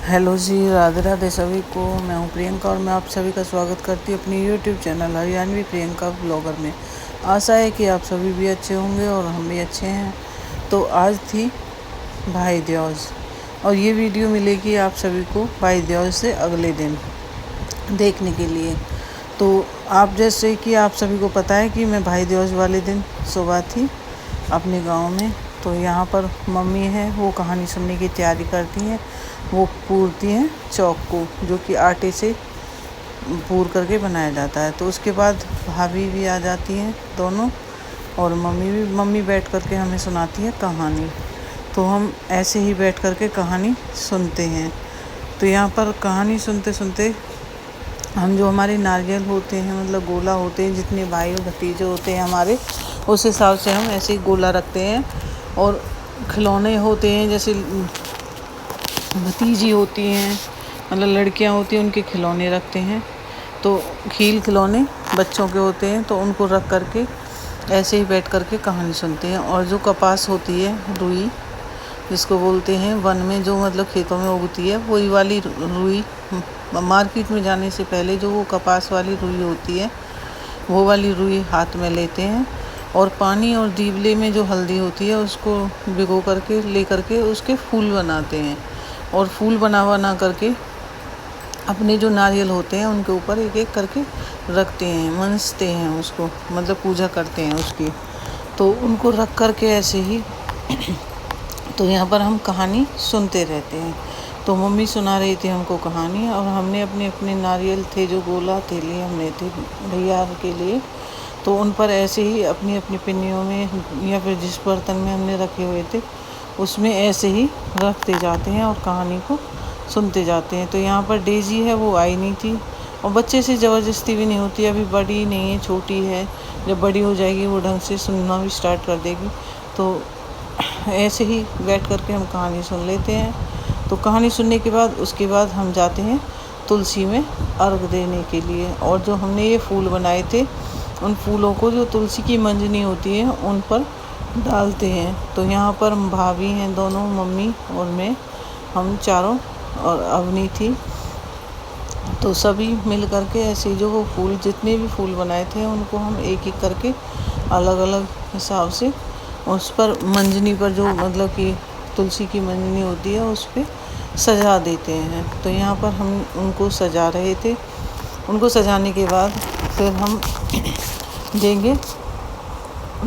Hello जी, राधे राधे सभी को। मैं हूं प्रियंका और मैं आप सभी का स्वागत करती हूं अपनी YouTube channel Haryanvi Priyanka blogger में। आशा है कि आप सभी भी अच्छे होंगे और हम भी अच्छे हैं। तो आज थी भाई दूज और ये वीडियो मिलेगी आप सभी को भाई दूज से अगले दिन देखने के लिए। तो आप जैसे कि आप सभी को पता है कि मैं भाई दूज वाले दिन सुबह थी अपने गांव में। तो यहाँ पर मम्मी है, वो कहानी सुनने की तैयारी करती हैं। वो पूरती हैं चौक को, जो कि आटे से पूर करके बनाया जाता है। तो उसके बाद भाभी भी आ जाती हैं दोनों, और मम्मी बैठ करके हमें सुनाती है कहानी। तो हम ऐसे ही बैठ करके कहानी सुनते हैं। तो यहाँ पर कहानी सुनते सुनते हम जो हमारे नारियल होते हैं, मतलब गोला होते हैं, जितने भाई और भतीजे होते हैं हमारे, उस हिसाब से हम ऐसे ही गोला रखते हैं। और खिलौने होते हैं, जैसे भतीजी होती हैं, मतलब लड़कियां होती हैं, उनके खिलौने रखते हैं। तो खिलौने बच्चों के होते हैं, तो उनको रख करके ऐसे ही बैठ करके कहानी सुनते हैं। और जो कपास होती है, रुई जिसको बोलते हैं, वन में जो मतलब खेतों में उगती है, वही वाली रुई, मार्केट में जाने से पहले जो वो कपास वाली रुई होती है, वो वाली रुई हाथ में लेते हैं। और पानी और दीवले में जो हल्दी होती है, उसको भिगो करके ले करके उसके फूल बनाते हैं। और फूल बना करके अपने जो नारियल होते हैं उनके ऊपर एक एक करके रखते हैं, मनसते हैं उसको, मतलब पूजा करते हैं उसकी। तो उनको रख करके ऐसे ही तो यहाँ पर हम कहानी सुनते रहते हैं। तो मम्मी सुना रही थी हमको कहानी, और हमने अपने अपने नारियल थे जो गोला थे लिए हमने थे भैया के लिए, तो उन पर ऐसे ही अपनी अपनी पिन्नियों में या फिर जिस बर्तन में हमने रखे हुए थे उसमें ऐसे ही रखते जाते हैं और कहानी को सुनते जाते हैं। तो यहाँ पर डेजी है, वो आई नहीं थी, और बच्चे से ज़बरदस्ती भी नहीं होती, अभी बड़ी नहीं है, छोटी है। जब बड़ी हो जाएगी वो ढंग से सुनना भी स्टार्ट कर देगी। तो ऐसे ही बैठ करके हम कहानी सुन लेते हैं। तो कहानी सुनने के बाद उसके बाद हम जाते हैं तुलसी में अर्घ देने के लिए। और जो हमने ये फूल बनाए थे, उन फूलों को जो तुलसी की मंजनी होती है उन पर डालते हैं। तो यहाँ पर भाभी हैं दोनों, मम्मी और मैं, हम चारों, और अवनी थी। तो सभी मिल करके ऐसे जो वो फूल, जितने भी फूल बनाए थे, उनको हम एक एक करके अलग अलग हिसाब से उस पर मंजनी पर, जो मतलब कि तुलसी की मंजनी होती है, उस पर सजा देते हैं। तो यहाँ पर हम उनको सजा रहे थे। उनको सजाने के बाद फिर हम देंगे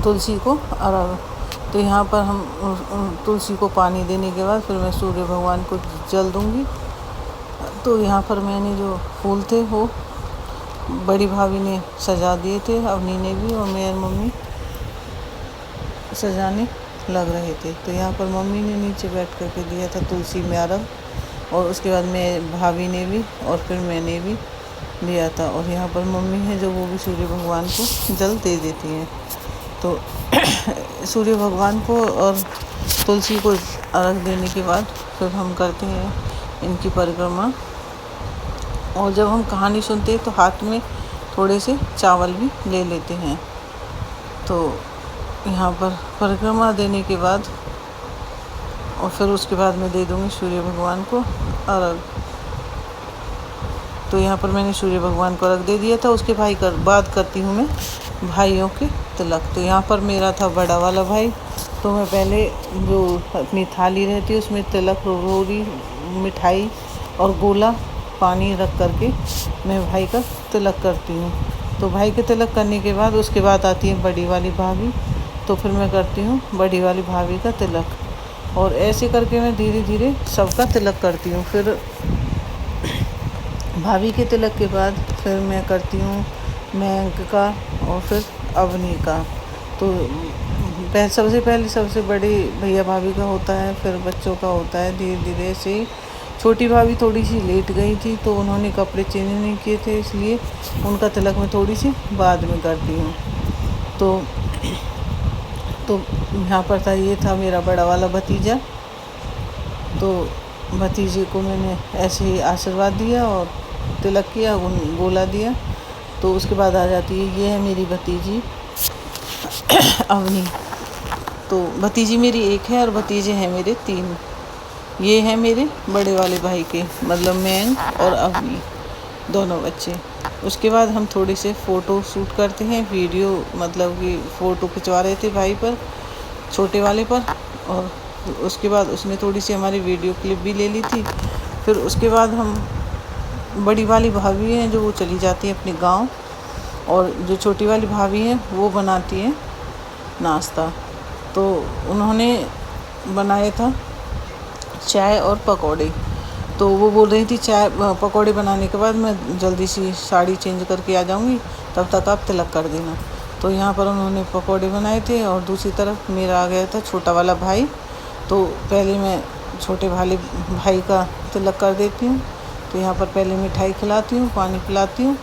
तुलसी को अर्घ। तो यहाँ पर हम तुलसी को पानी देने के बाद फिर मैं सूर्य भगवान को जल दूँगी। तो यहाँ पर मैंने जो फूल थे वो बड़ी भाभी ने सजा दिए थे, अवनी ने भी, और मैं और मम्मी सजाने लग रहे थे। तो यहाँ पर मम्मी ने नीचे बैठ करके दिया था तुलसी में अर्घ, और उसके बाद मैं, भाभी ने भी, और फिर मैंने भी दिया था। और यहाँ पर मम्मी है जो, वो भी सूर्य भगवान को जल दे देती हैं। तो सूर्य भगवान को और तुलसी को अर्घ देने के बाद फिर हम करते हैं इनकी परिक्रमा। और जब हम कहानी सुनते हैं तो हाथ में थोड़े से चावल भी ले लेते हैं। तो यहाँ पर परिक्रमा देने के बाद और फिर उसके बाद मैं दे दूँगी सूर्य भगवान को अर्घ। तो यहाँ पर मैंने सूर्य भगवान को अर्घ दे दिया था। उसके बाद करती हूँ मैं भाइयों के तिलक। तो यहाँ पर मेरा था बड़ा वाला भाई, तो मैं पहले जो अपनी थाली रहती है उसमें तिलक, रोरी, मिठाई और गोला, पानी रख करके मैं भाई का तिलक करती हूँ। तो भाई के तिलक करने के बाद उसके बाद आती है बड़ी वाली भाभी, तो फिर मैं करती हूँ बड़ी वाली भाभी का तिलक। और ऐसे करके मैं धीरे धीरे सबका तिलक करती हूँ। फिर भाभी के तिलक के बाद फिर मैं करती हूँ मयंक का, और फिर अवनी का। तो सबसे पहले सबसे बड़े भैया भाभी का होता है, फिर बच्चों का होता है। धीरे धीरे से छोटी भाभी थोड़ी सी लेट गई थी, तो उन्होंने कपड़े चेंज नहीं किए थे, इसलिए उनका तिलक मैं थोड़ी सी बाद में करती हूँ। तो यहाँ पर था, ये था मेरा बड़ा वाला भतीजा। तो भतीजे को मैंने ऐसे ही आशीर्वाद दिया और तिलक किया, गोला दिया। तो उसके बाद आ जाती है, ये है मेरी भतीजी अवनी। तो भतीजी मेरी एक है और भतीजे हैं मेरे 3। ये है मेरे बड़े वाले भाई के, मतलब मयंक और अवनी, दोनों बच्चे। उसके बाद हम थोड़े से फ़ोटो शूट करते हैं, वीडियो मतलब कि फ़ोटो खिंचवा रहे थे भाई पर, छोटे वाले पर। और उसके बाद उसने थोड़ी सी हमारी वीडियो क्लिप भी ले ली थी। फिर उसके बाद हम, बड़ी वाली भाभी हैं जो, वो चली जाती है अपने गांव, और जो छोटी वाली भाभी हैं वो बनाती है नाश्ता। तो उन्होंने बनाया था चाय और पकौड़े। तो वो बोल रही थी चाय पकौड़े बनाने के बाद मैं जल्दी सी साड़ी चेंज करके आ जाऊंगी, तब तक आप तिलक कर देना। तो यहाँ पर उन्होंने पकौड़े बनाए थे, और दूसरी तरफ मेरा आ गया था छोटा वाला भाई। तो पहले मैं छोटे वाले भाई का तिलक कर देती हूँ। तो यहाँ पर पहले मिठाई खिलाती हूँ, पानी पिलाती हूँ,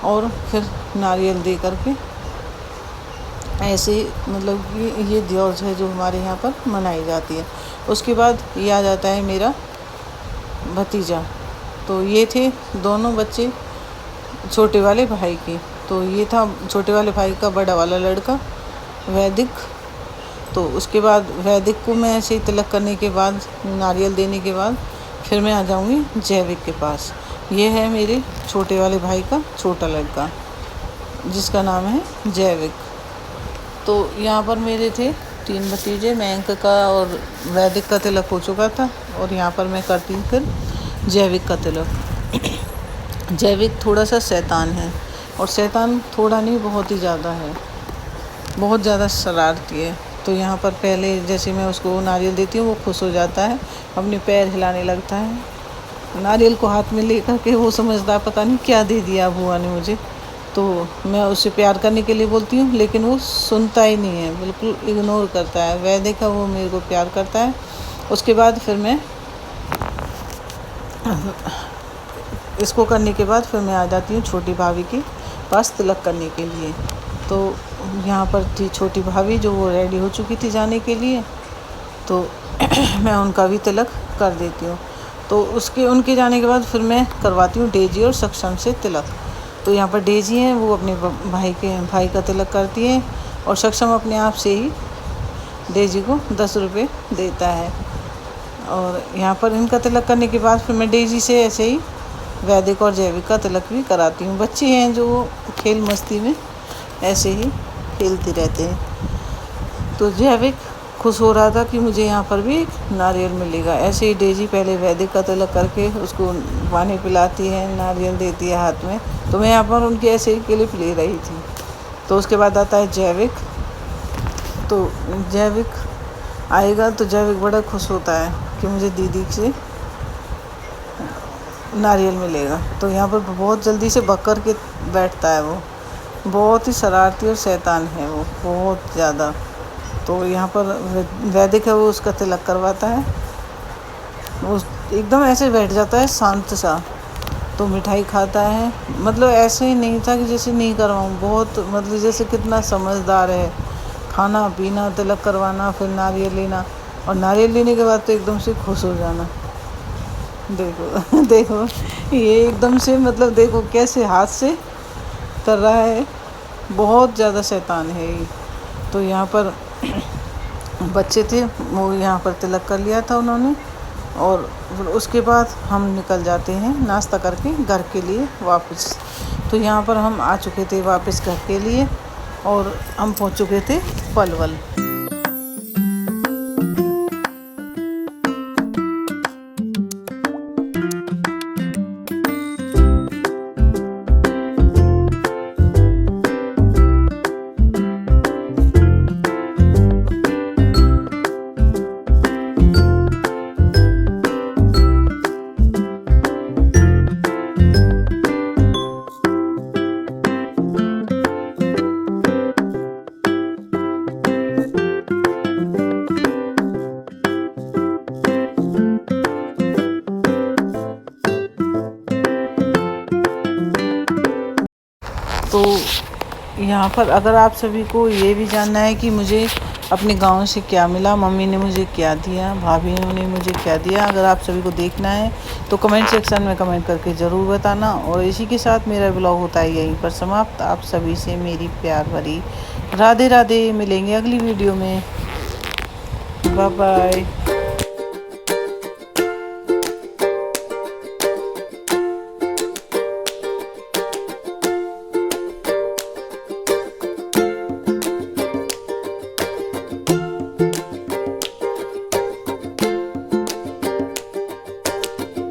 और फिर नारियल दे करके ऐसे, मतलब ये ड्योर्स है जो हमारे यहाँ पर मनाई जाती है। उसके बाद ये आ जाता है मेरा भतीजा। तो ये थे दोनों बच्चे छोटे वाले भाई के। तो ये था छोटे वाले भाई का बड़ा वाला लड़का वैदिक। तो उसके बाद वैदिक को मैं ऐसे ही तिलक करने के बाद, नारियल देने के बाद, फिर मैं आ जाऊँगी जैविक के पास। ये है मेरे छोटे वाले भाई का छोटा लड़का, जिसका नाम है जैविक। तो यहाँ पर मेरे थे 3 भतीजे, मयंक का और वैदिक का तिलक हो चुका था, और यहाँ पर मैं करती हूँ फिर जैविक का तिलक। जैविक थोड़ा सा शैतान है, और शैतान थोड़ा नहीं, बहुत ही ज़्यादा है, बहुत ज़्यादा शरारती है। तो यहाँ पर पहले जैसे मैं उसको नारियल देती हूँ, वो खुश हो जाता है, अपने पैर हिलाने लगता है। नारियल को हाथ में लेकर के वो समझदा पता नहीं क्या दे दिया बुआ ने मुझे। तो मैं उसे प्यार करने के लिए बोलती हूँ, लेकिन वो सुनता ही नहीं है, बिल्कुल इग्नोर करता है। वैदिक का वो मेरे को प्यार करता है। उसके बाद फिर मैं इसको करने के बाद फिर मैं आ जाती हूँ छोटी भाभी के पास तिलक करने के लिए। तो यहाँ पर थी छोटी भाभी, जो वो रेडी हो चुकी थी जाने के लिए। तो मैं उनका भी तिलक कर देती हूँ। तो उनके जाने के बाद फिर मैं करवाती हूँ डेजी और सक्षम से तिलक। तो यहाँ पर डेजी हैं, वो अपने भाई का तिलक करती है, और सक्षम अपने आप से ही डेजी को 10 रुपये देता है। और यहाँ पर इनका तिलक करने के बाद फिर मैं डेजी से ऐसे ही वैदिक और जैविक का तिलक भी कराती हूँ। बच्चे हैं जो खेल मस्ती में ऐसे ही खेलते रहते हैं। तो जैविक खुश हो रहा था कि मुझे यहाँ पर भी एक नारियल मिलेगा। ऐसे ही डेजी पहले वैदिक का तिलक करके उसको पानी पिलाती है, नारियल देती है हाथ में। तो मैं यहाँ पर उनकी ऐसे ही क्लिप ले रही थी। तो उसके बाद आता है जैविक। तो जैविक आएगा तो जैविक बड़ा खुश होता है कि मुझे दीदी से नारियल मिलेगा। तो यहाँ पर बहुत जल्दी से बक कर के बैठता है। वो बहुत ही शरारती और शैतान है, वो बहुत ज़्यादा। तो यहाँ पर वैदिक है, वो उसका तिलक करवाता है। वो एकदम ऐसे बैठ जाता है शांत सा। तो मिठाई खाता है, मतलब ऐसे ही नहीं था कि जैसे नहीं करवाऊँ, बहुत मतलब जैसे कितना समझदार है। खाना पीना, तिलक करवाना, फिर नारियल लेना, और नारियल लेने के बाद तो एकदम से खुश हो जाना। देखो देखो ये एकदम से, मतलब देखो कैसे हाथ से कर रहा है, बहुत ज़्यादा शैतान है ये। तो यहाँ पर बच्चे थे, वो यहाँ पर तिलक कर लिया था उन्होंने, और फिर उसके बाद हम निकल जाते हैं नाश्ता करके घर के लिए वापस। तो यहाँ पर हम आ चुके थे वापस घर के लिए, और हम पहुँच चुके थे पलवल। तो यहाँ पर अगर आप सभी को ये भी जानना है कि मुझे अपने गांव से क्या मिला, मम्मी ने मुझे क्या दिया, भाभी ने मुझे क्या दिया, अगर आप सभी को देखना है तो कमेंट सेक्शन में कमेंट करके ज़रूर बताना। और इसी के साथ मेरा ब्लॉग होता है यहीं पर समाप्त। आप सभी से मेरी प्यार भरी राधे राधे। मिलेंगे अगली वीडियो में। Bye bye.